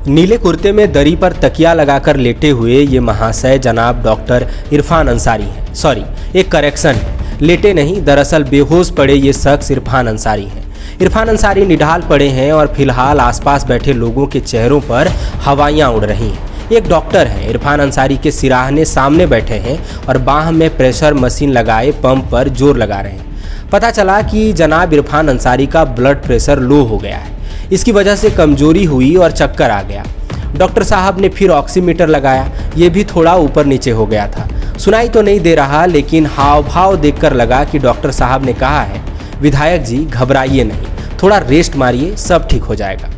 नीले कुर्ते में दरी पर तकिया लगाकर लेटे हुए ये महाशय जनाब डॉक्टर इरफान अंसारी हैं। सॉरी, एक करेक्शन है, लेटे नहीं, दरअसल बेहोश पड़े ये शख्स इरफान अंसारी हैं। इरफान अंसारी निढाल पड़े हैं और फिलहाल आसपास बैठे लोगों के चेहरों पर हवाइयाँ उड़ रही हैं। एक डॉक्टर हैं, इरफान अंसारी के सिराहने सामने बैठे हैं और बाह में प्रेशर मशीन लगाए पंप पर जोर लगा रहे हैं। पता चला कि जनाब इरफान अंसारी का ब्लड प्रेशर लो हो गया है। इसकी वजह से कमजोरी हुई और चक्कर आ गया। डॉक्टर साहब ने फिर ऑक्सीमीटर लगाया, ये भी थोड़ा ऊपर नीचे हो गया था। सुनाई तो नहीं दे रहा, लेकिन हाव भाव देखकर लगा कि डॉक्टर साहब ने कहा है, विधायक जी घबराइए नहीं, थोड़ा रेस्ट मारिए, सब ठीक हो जाएगा।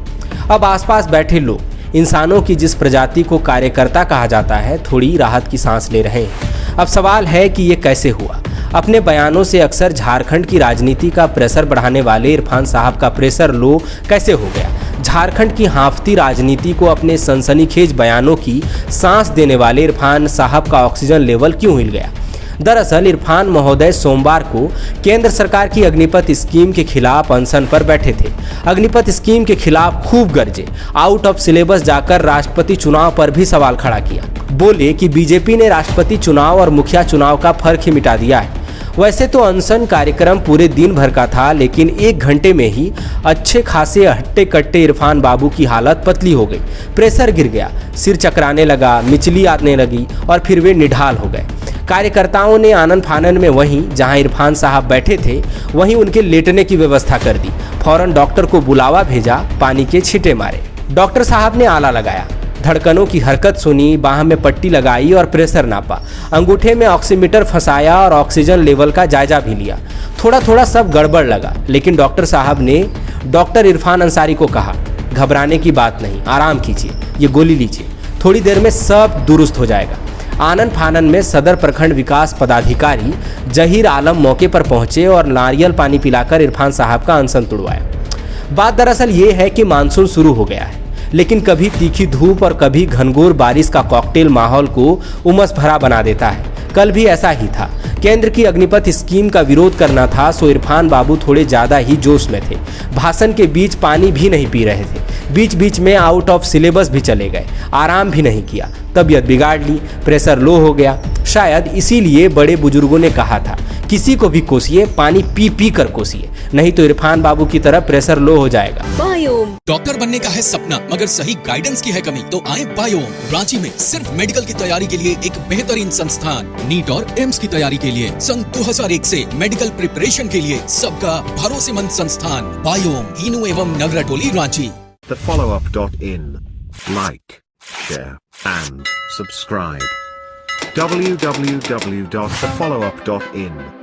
अब आसपास बैठे लोग, इंसानों की जिस प्रजाति को कार्यकर्ता कहा जाता है, थोड़ी राहत की सांस ले रहे हैं। अब सवाल है कि ये कैसे हुआ। अपने बयानों से अक्सर झारखंड की राजनीति का प्रेशर बढ़ाने वाले इरफान साहब का प्रेशर लो कैसे हो गया। झारखंड की हाँफती राजनीति को अपने सनसनीखेज बयानों की सांस देने वाले इरफान साहब का ऑक्सीजन लेवल क्यों हिल गया। दरअसल इरफान महोदय सोमवार को केंद्र सरकार की अग्निपथ स्कीम के खिलाफ अनशन पर बैठे थे। अग्निपथ स्कीम के खिलाफ खूब गरजे, आउट ऑफ सिलेबस जाकर राष्ट्रपति चुनाव पर भी सवाल खड़ा किया। बोले कि बीजेपी ने राष्ट्रपति चुनाव और मुखिया चुनाव का फर्क ही मिटा दिया है। वैसे तो अनशन कार्यक्रम पूरे दिन भर का था, लेकिन 1 घंटे में ही अच्छे खासे हट्टे कट्टे इरफान बाबू की हालत पतली हो गई। प्रेशर गिर गया, सिर चकराने लगा, मिचली आने लगी और फिर वे निढाल हो गए। कार्यकर्ताओं ने आनन फानन में वहीं जहां इरफान साहब बैठे थे वहीं उनके लेटने की व्यवस्था कर दी। फौरन डॉक्टर को बुलावा भेजा, पानी के छींटे मारे। डॉक्टर साहब ने आला लगाया, धड़कनों की हरकत सुनी, बाह में पट्टी लगाई और प्रेशर नापा। अंगूठे में ऑक्सीमीटर फंसाया और ऑक्सीजन लेवल का जायजा भी लिया। थोड़ा थोड़ा सब गड़बड़ लगा, लेकिन डॉक्टर साहब ने डॉक्टर इरफान अंसारी को कहा, घबराने की बात नहीं, आराम कीजिए, ये गोली लीजिए, थोड़ी देर में सब दुरुस्त हो जाएगा। आनन फानन में सदर प्रखंड विकास पदाधिकारी जहीर आलम मौके पर पहुंचे और नारियल पानी पिलाकर इरफान साहब का अनशन तुड़वाया। बात दरअसल ये है कि मानसून शुरू हो गया है, लेकिन कभी तीखी धूप और कभी घनघोर बारिश का कॉकटेल माहौल को उमस भरा बना देता है। कल भी ऐसा ही था। केंद्र की अग्निपथ स्कीम का विरोध करना था, सो इरफान बाबू थोड़े ज़्यादा ही जोश में थे। भाषण के बीच पानी भी नहीं पी रहे थे, बीच बीच में आउट ऑफ सिलेबस भी चले गए, आराम भी नहीं किया, तबीयत बिगाड़ ली, प्रेशर लो हो गया। शायद इसीलिए बड़े बुजुर्गों ने कहा था, किसी को भी कोसिए, पानी पी पी कर कोसिए, नहीं तो इरफान बाबू की तरह प्रेशर लो हो जाएगा। बायोम डॉक्टर बनने का है सपना, मगर सही गाइडेंस की है कमी, तो आए बायोम। रांची में सिर्फ मेडिकल की तैयारी के लिए एक बेहतरीन संस्थान, नीट और एम्स की तैयारी के लिए सन 2001 से मेडिकल प्रिपरेशन के लिए सबका भरोसेमंद संस्थान बायोम, इनू एवं नगरटोली, Ranchi. thefollowup.in. Like, share and subscribe. www.thefollowup.in